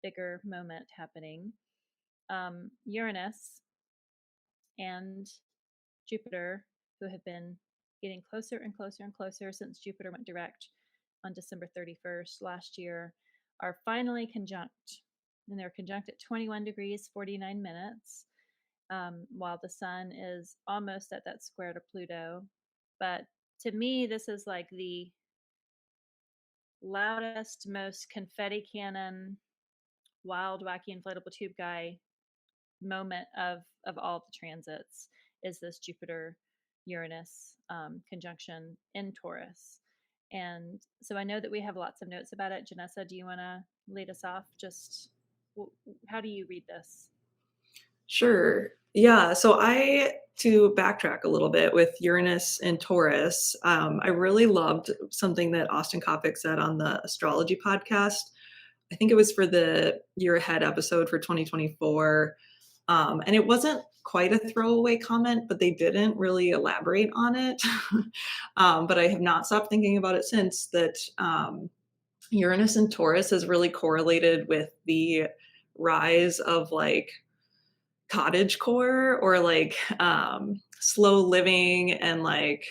bigger moment happening. Uranus and Jupiter, who have been getting closer and closer and closer since Jupiter went direct on December 31st last year, are finally conjunct. And they're conjunct at 21 degrees, 49 minutes, while the sun is almost at that square to Pluto. But to me, this is like the loudest, most confetti cannon, wild, wacky, inflatable tube guy moment of all the transits is this Jupiter Uranus conjunction in Taurus. And so I know that we have lots of notes about it. Janessa, do you want to lead us off? Just how do you read this? Sure. Yeah. So to backtrack a little bit with Uranus and Taurus, I really loved something that Austin Coppock said on the Astrology podcast. I think it was for the year ahead episode for 2024. And it wasn't quite a throwaway comment, but they didn't really elaborate on it. But I have not stopped thinking about it since that Uranus and Taurus has really correlated with the rise of like cottagecore or like slow living and like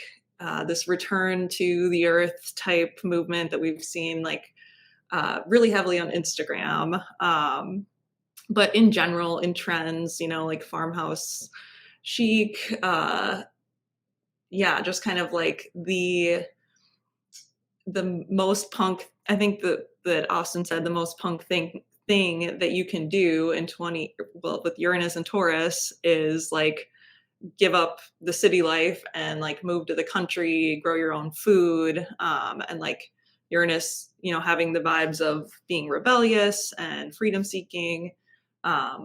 this return to the earth type movement that we've seen like really heavily on Instagram. But in general, in trends, like farmhouse chic, yeah, just kind of like the most punk. I think that Austin said the most punk thing that you can do in with Uranus and Taurus is like give up the city life and like move to the country, grow your own food, and like Uranus, having the vibes of being rebellious and freedom seeking. Yeah,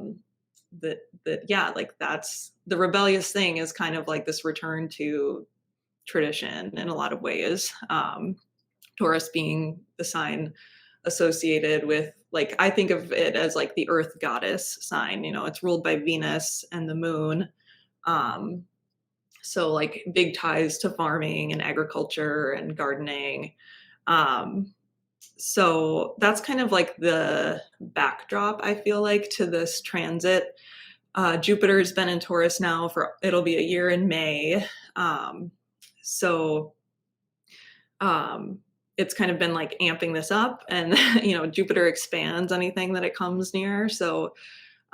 like that's the rebellious thing is kind of like this return to tradition in a lot of ways. Taurus being the sign associated with like I think of it as like the earth goddess sign, it's ruled by Venus and the moon. So like big ties to farming and agriculture and gardening. So that's kind of like the backdrop, I feel like, to this transit. Jupiter's been in Taurus now it'll be a year in May. So it's kind of been like amping this up and, Jupiter expands anything that it comes near. So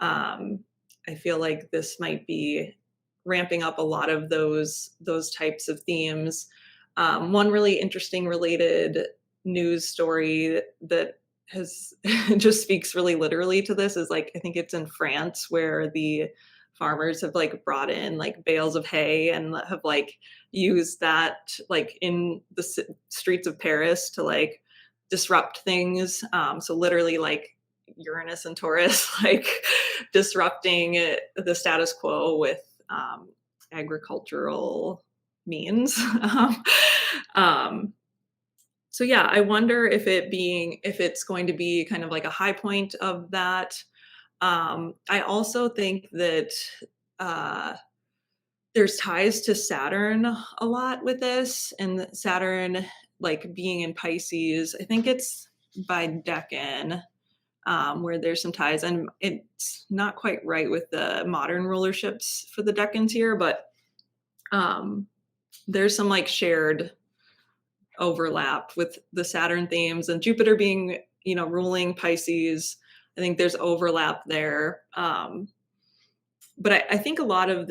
I feel like this might be ramping up a lot of those types of themes. One really interesting related news story that has just speaks really literally to this is like I think it's in France where the farmers have like brought in like bales of hay and have like used that like in the streets of Paris to like disrupt things. So literally like Uranus and Taurus like disrupting the status quo with agricultural means. So yeah, I wonder if it's going to be kind of like a high point of that. I also think that there's ties to Saturn a lot with this, and Saturn like being in Pisces. I think it's by Decan, where there's some ties, and it's not quite right with the modern rulerships for the decans here, but there's some like shared overlap with the Saturn themes and Jupiter being, ruling Pisces. I think there's overlap there. But I think a lot of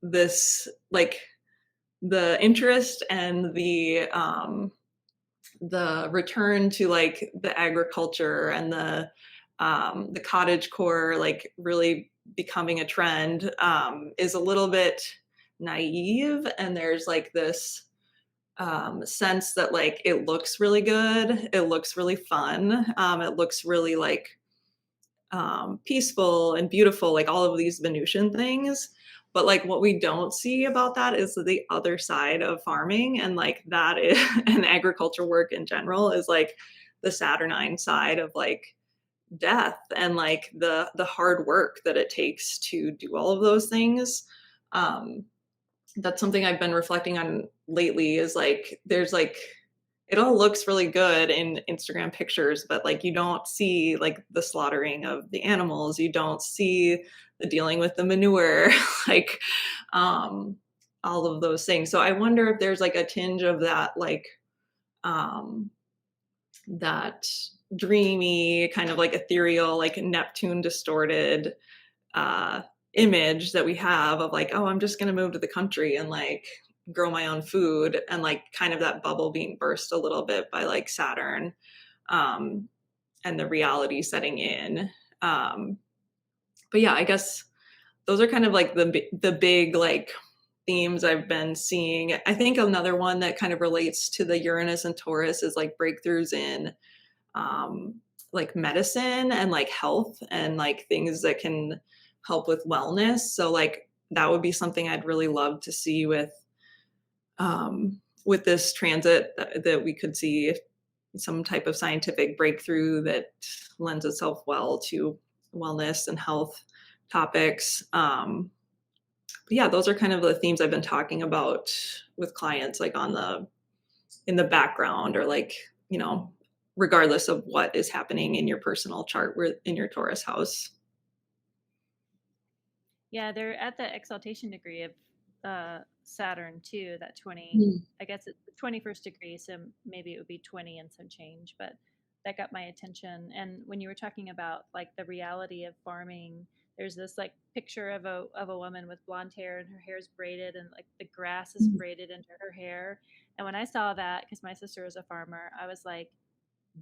this like the interest and the return to like the agriculture and the cottage core like really becoming a trend is a little bit naive, and there's like this sense that like it looks really good, it looks really fun, it looks really like peaceful and beautiful, like all of these Venusian things. But like what we don't see about that is the other side of farming, and like that is and agriculture work in general is like the Saturnine side of like death and like the hard work that it takes to do all of those things. That's something I've been reflecting on lately is like there's like it all looks really good in Instagram pictures, but like you don't see like the slaughtering of the animals. You don't see the dealing with the manure, like um, all of those things. So I wonder if there's like a tinge of that, like um, that dreamy kind of like ethereal, like Neptune distorted uh, image that we have of like, oh, I'm just going to move to the country and like grow my own food, and like kind of that bubble being burst a little bit by like Saturn, um, and the reality setting in. But yeah, I guess those are kind of like the big like themes I've been seeing. I think another one that kind of relates to the Uranus and Taurus is like breakthroughs in um, like medicine and like health and like things that can help with wellness. So like that would be something I'd really love to see with this transit, that we could see some type of scientific breakthrough that lends itself well to wellness and health topics. But yeah, those are kind of the themes I've been talking about with clients, like in the background, or like, regardless of what is happening in your personal chart, in your Taurus house. Yeah, they're at the exaltation degree of Saturn too, that 20, I guess it's the 21st degree, so maybe it would be 20 and some change, but that got my attention. And when you were talking about like the reality of farming, there's this like picture of a woman with blonde hair, and her hair is braided, and like the grass is braided into her hair. And when I saw that, because my sister is a farmer, I was like,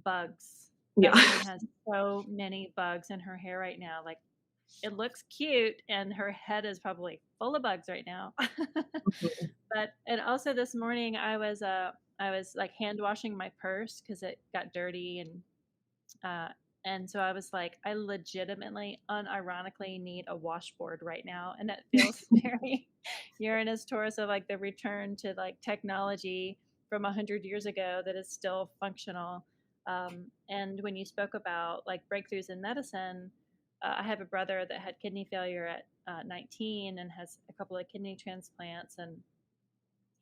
bugs. Yeah. That woman has so many bugs in her hair right now. Like, it looks cute, and her head is probably full of bugs right now. But and also this morning I was like hand washing my purse because it got dirty, uh and so I was like, I legitimately unironically need a washboard right now, and that feels very Uranus Taurus, of like the return to like technology from 100 years ago that is still functional. And when you spoke about like breakthroughs in medicine, I have a brother that had kidney failure at 19 and has a couple of kidney transplants. And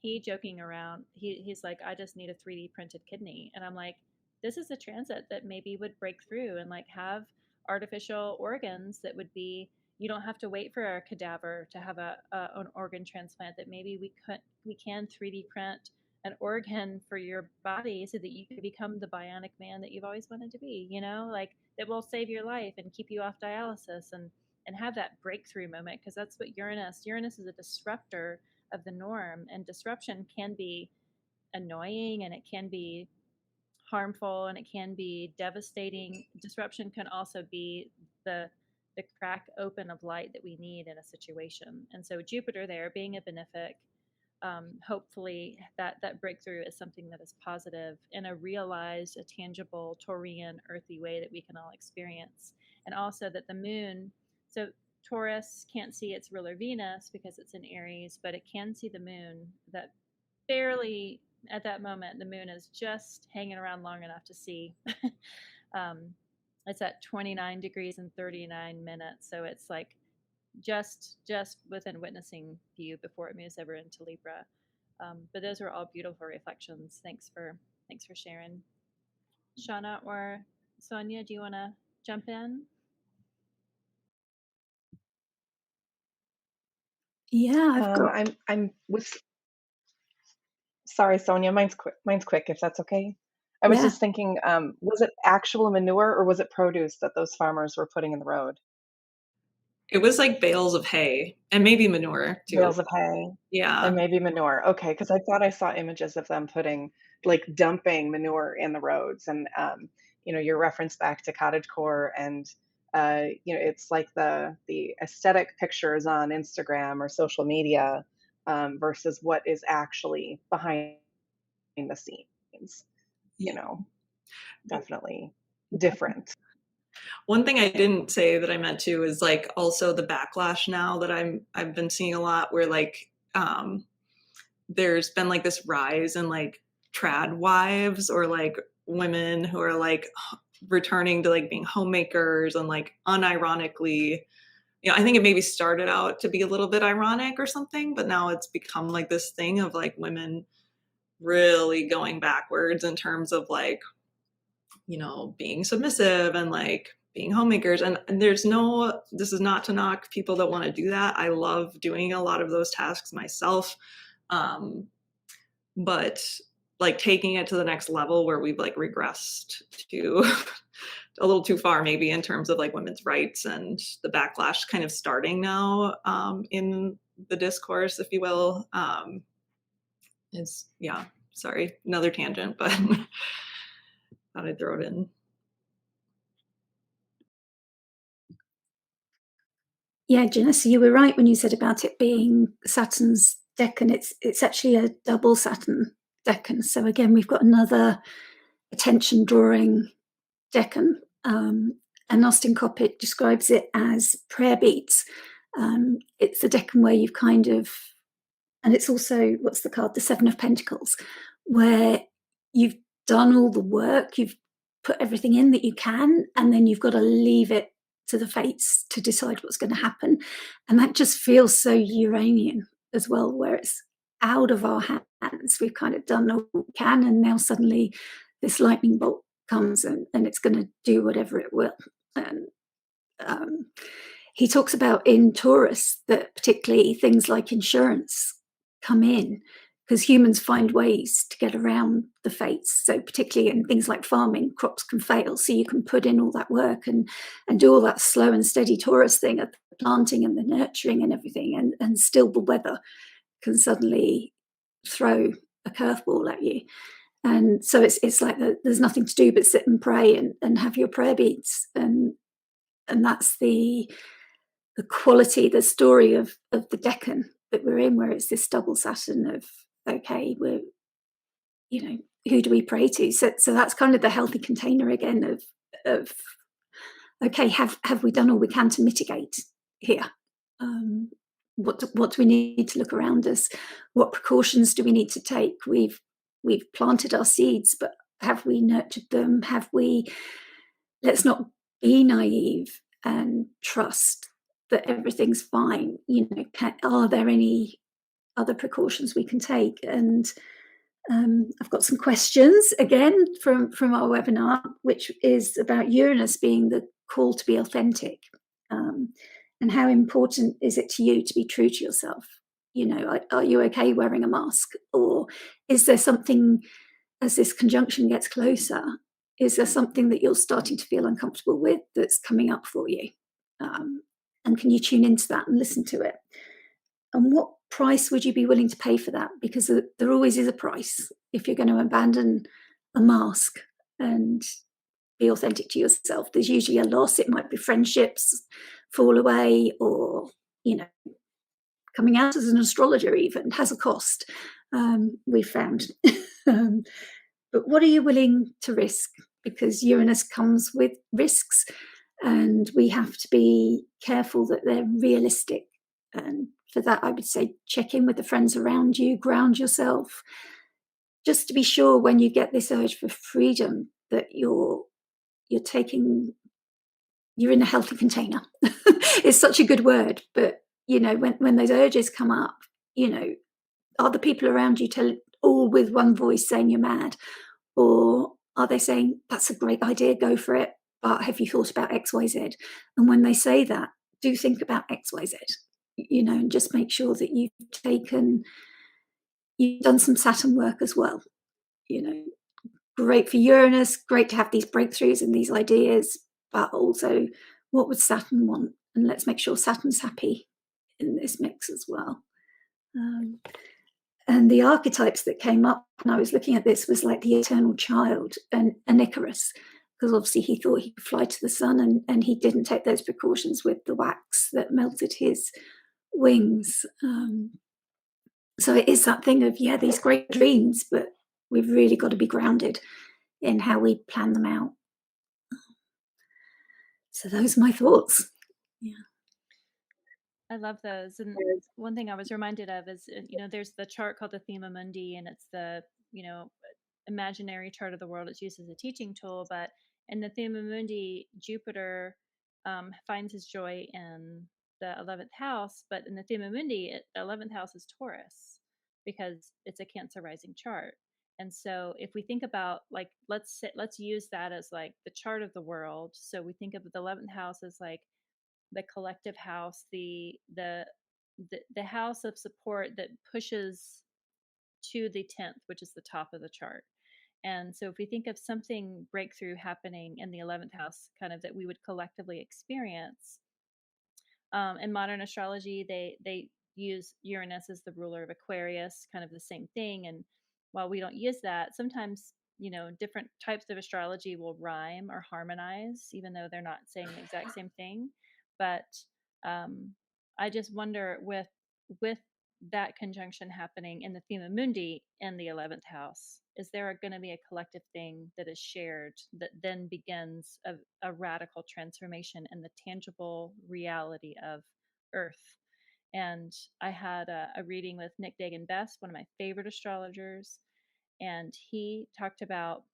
he joking around, he's like, I just need a 3D printed kidney. And I'm like, this is a transit that maybe would break through and like have artificial organs that would be, you don't have to wait for a cadaver to have an organ transplant, that maybe we can 3D print an organ for your body so that you can become the bionic man that you've always wanted to be, like that will save your life and keep you off dialysis, and have that breakthrough moment, because that's what Uranus is, a disruptor of the norm. And disruption can be annoying, and it can be harmful, and it can be devastating. Disruption can also be the crack open of light that we need in a situation. And so Jupiter there being a benefic, hopefully that breakthrough is something that is positive in a realized, a tangible Taurian earthy way that we can all experience. And also that the moon, so Taurus can't see its ruler Venus because it's in Aries, but it can see the moon. That barely, at that moment, the moon is just hanging around long enough to see. um, it's at 29 degrees and 39 minutes, so it's like just within witnessing view before it moves over into Libra. But those are all beautiful reflections. Thanks for sharing, Shauna or Sonia. Do you want to jump in? Yeah, I've got. I'm with. Sorry, Sonia. Mine's quick. If that's okay. I was Yeah, just thinking, was it actual manure or was it produce that those farmers were putting in the road? it was like bales of hay and maybe manure too. Bales of hay Yeah. and maybe manure. Okay, because I thought I saw images of them dumping manure in the roads, and your reference back to cottagecore, and it's like the aesthetic pictures on Instagram or social media, versus what is actually behind the scenes. You Yeah. know, definitely different. One thing I didn't say that I meant to is like also the backlash now that I've been seeing a lot, where like there's been like this rise in like trad wives, or like women who are like returning to like being homemakers, and like unironically, I think it maybe started out to be a little bit ironic or something, but now it's become like this thing of like women really going backwards in terms of like, you know, being submissive and like being homemakers. And there's no, this is not to knock people that want to do that. I love doing a lot of those tasks myself. But like taking it to the next level where we've like regressed to a little too far maybe in terms of like women's rights and the backlash kind of starting now in the discourse, if you will. Is, yeah, sorry, another tangent, but thought I'd throw it in. Yeah, Janessa, you were right when you said about it being Saturn's decan. It's actually a double Saturn decan. So again, we've got another attention drawing decan. And Austin Coppock describes it as prayer beats. It's the decan where you've kind of, and it's also, what's the card? The Seven of Pentacles, where you've done all the work, you've put everything in that you can, and then you've got to leave it to the fates to decide what's going to happen. And that just feels so Uranian as well, where it's out of our hands. We've kind of done all we can, and now suddenly this lightning bolt comes and it's going to do whatever it will. And he talks about in Taurus that particularly things like insurance come in because humans find ways to get around the fates. So particularly in things like farming, crops can fail. So you can put in all that work and do all that slow and steady Taurus thing of the planting and the nurturing and everything, and still the weather can suddenly throw a curveball at you. And so it's like there's nothing to do but sit and pray and have your prayer beats. And that's the quality, the story of the decan that we're in, where it's this double Saturn of, okay, we're, you know, who do we pray to? So that's kind of the healthy container again of okay, have we done all we can to mitigate here? What do we need to look around us? What precautions do we need to take? We've planted our seeds, but have we nurtured them? Have we? Let's not be naive and trust that everything's fine. You know, are there any other precautions we can take? And I've got some questions again from our webinar, which is about Uranus being the call to be authentic. And how important is it to you to be true to yourself? You know, are you okay wearing a mask? Or is there something, as this conjunction gets closer, is there something that you're starting to feel uncomfortable with that's coming up for you? And can you tune into that and listen to it? And what price would you be willing to pay for that? Because there always is a price if you're going to abandon a mask and be authentic to yourself. There's usually a loss. It might be friendships fall away, or, you know, coming out as an astrologer even has a cost, we've found. But what are you willing to risk? Because Uranus comes with risks, and we have to be careful that they're realistic. And for that, I would say check in with the friends around you, ground yourself, just to be sure when you get this urge for freedom that you're in a healthy container. It's such a good word, but you know, when those urges come up, you know, are the people around you all with one voice saying you're mad, or are they saying that's a great idea, go for it, but have you thought about XYZ? And when they say that, do think about XYZ, you know, and just make sure that you've done some Saturn work as well. You know, great for Uranus, great to have these breakthroughs and these ideas, but also what would Saturn want? And let's make sure Saturn's happy in this mix as well. And the archetypes that came up when I was looking at this was like the eternal child and Icarus, because obviously he thought he could fly to the sun, and he didn't take those precautions with the wax that melted his wings. So it is that thing of, yeah, these great dreams, but we've really got to be grounded in how we plan them out. So those are my thoughts. Yeah. I love those. And one thing I was reminded of is, you know, there's the chart called the Thema Mundi, and it's the, you know, imaginary chart of the world. It's used as a teaching tool. But in the Thema Mundi, Jupiter finds his joy in the 11th house. But in the Thema Mundi, the 11th house is Taurus because it's a Cancer rising chart. And so if we think about, like, let's use that as like the chart of the world. So we think of the 11th house as like the collective house, the house of support that pushes to the 10th, which is the top of the chart. And so if we think of something breakthrough happening in the 11th house, kind of that we would collectively experience, in modern astrology, they use Uranus as the ruler of Aquarius, kind of the same thing. And while we don't use that, sometimes, different types of astrology will rhyme or harmonize, even though they're not saying the exact same thing. But um, I just wonder, with that conjunction happening in the Thema Mundi in the 11th house, is there going to be a collective thing that is shared that then begins a radical transformation in the tangible reality of Earth? And I had a reading with Nick Dagan Best, one of my favorite astrologers, and he talked about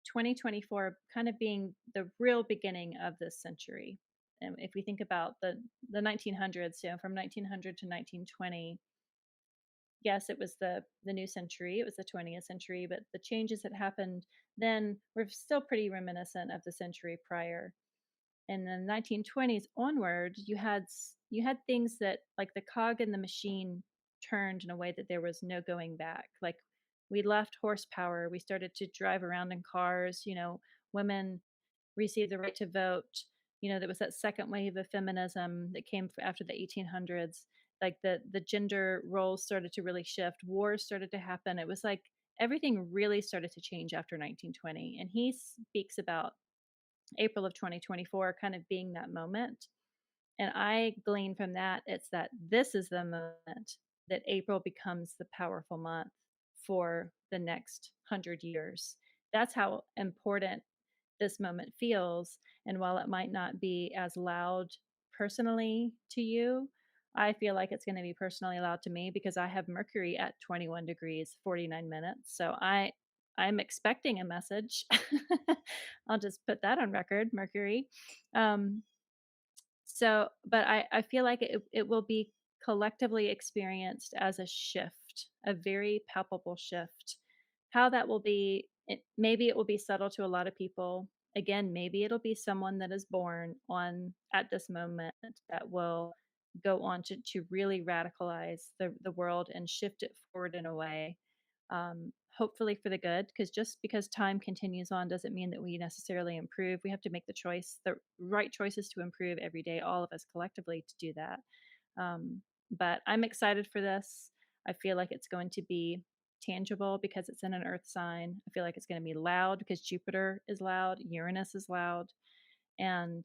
2024 kind of being the real beginning of this century. And if we think about the 1900s, from 1900 to 1920, yes, it was the new century, it was the 20th century, but the changes that happened then were still pretty reminiscent of the century prior. In the 1920s onward, you had things that, like, the cog in the machine turned in a way that there was no going back. Like, we left horsepower, we started to drive around in cars. Women received the right to vote. There was that second wave of feminism that came after the 1800s. Like, the gender roles started to really shift. Wars started to happen. It was like everything really started to change after 1920. And he speaks about April of 2024 kind of being that moment. And I glean from that, it's that this is the moment that April becomes the powerful month for the next 100 years. That's how important this moment feels. And while it might not be as loud personally to you, I feel like it's going to be personally loud to me because I have Mercury at 21 degrees, 49 minutes. So I'm expecting a message. I'll just put that on record, Mercury. Um, but I feel like it will be collectively experienced as a shift, a very palpable shift. How that will be, maybe it will be subtle to a lot of people. Again, maybe it'll be someone that is born on at this moment that will go on to really radicalize the world and shift it forward in a way, hopefully for the good, because just because time continues on doesn't mean that we necessarily improve. We have to make the right choices to improve every day, all of us collectively, to do that. But I'm excited for this. I feel like it's going to be tangible because it's in an earth sign. I feel like it's going to be loud because Jupiter is loud, Uranus is loud. And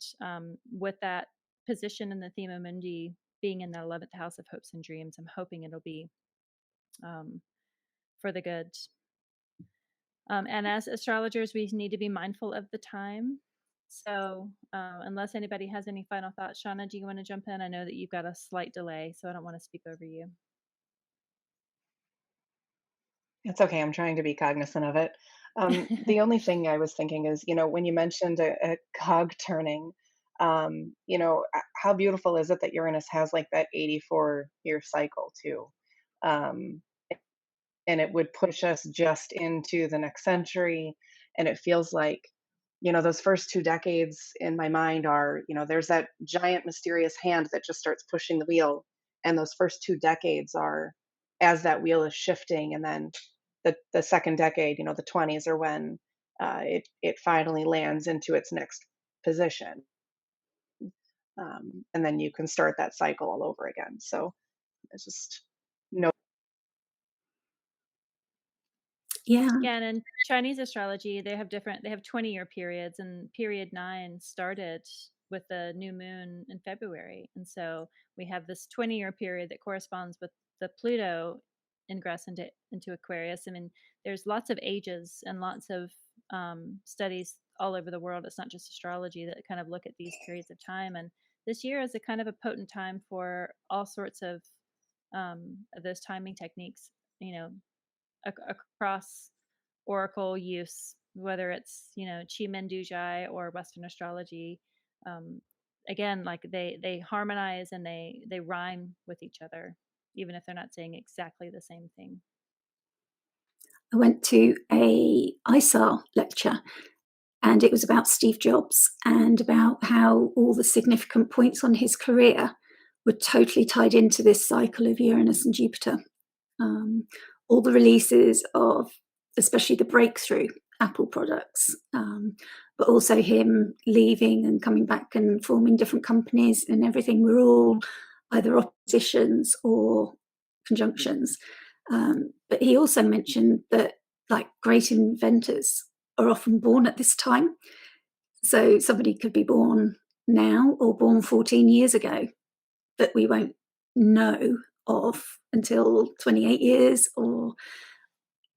with that position in the Thema Mundi being in the 11th house of hopes and dreams, I'm hoping it'll be for the good. And as astrologers, we need to be mindful of the time. So unless anybody has any final thoughts, Shauna, do you want to jump in? I know that you've got a slight delay, so I don't want to speak over you. It's okay. I'm trying to be cognizant of it. The only thing I was thinking is, when you mentioned a cog turning, how beautiful is it that Uranus has like that 84-year cycle too? Um, and it would push us just into the next century. And it feels like, those first 2 decades in my mind are, there's that giant mysterious hand that just starts pushing the wheel. And those first 2 decades are as that wheel is shifting. And then the second decade, the 20s, are when it finally lands into its next position. And then you can start that cycle all over again. So it's just no. Yeah. Yeah, and in Chinese astrology, they have 20-year periods, and period 9 started with the new moon in February. And so we have this 20-year period that corresponds with the Pluto ingress into Aquarius. I mean, there's lots of ages and lots of studies all over the world. It's not just astrology that kind of look at these periods of time. And this year is a kind of a potent time for all sorts of those timing techniques, across oracle use, whether it's Chi Mendujai or Western astrology. Um, Again, like they harmonize and they rhyme with each other, even if they're not saying exactly the same thing. I went to a ISAR lecture, and it was about Steve Jobs and about how all the significant points on his career were totally tied into this cycle of Uranus and Jupiter. All the releases of, especially the breakthrough Apple products, but also him leaving and coming back and forming different companies and everything, were all either oppositions or conjunctions. But he also mentioned that, like, great inventors are often born at this time. So somebody could be born now or born 14 years ago that we won't know of until 28 years, or,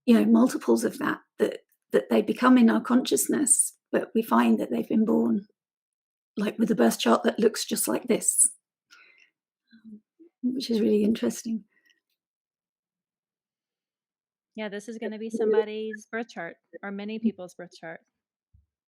you know, multiples of that they become in our consciousness, but we find that they've been born like with a birth chart that looks just like this, which is really interesting. Yeah, this is going to be somebody's birth chart, or many people's birth chart.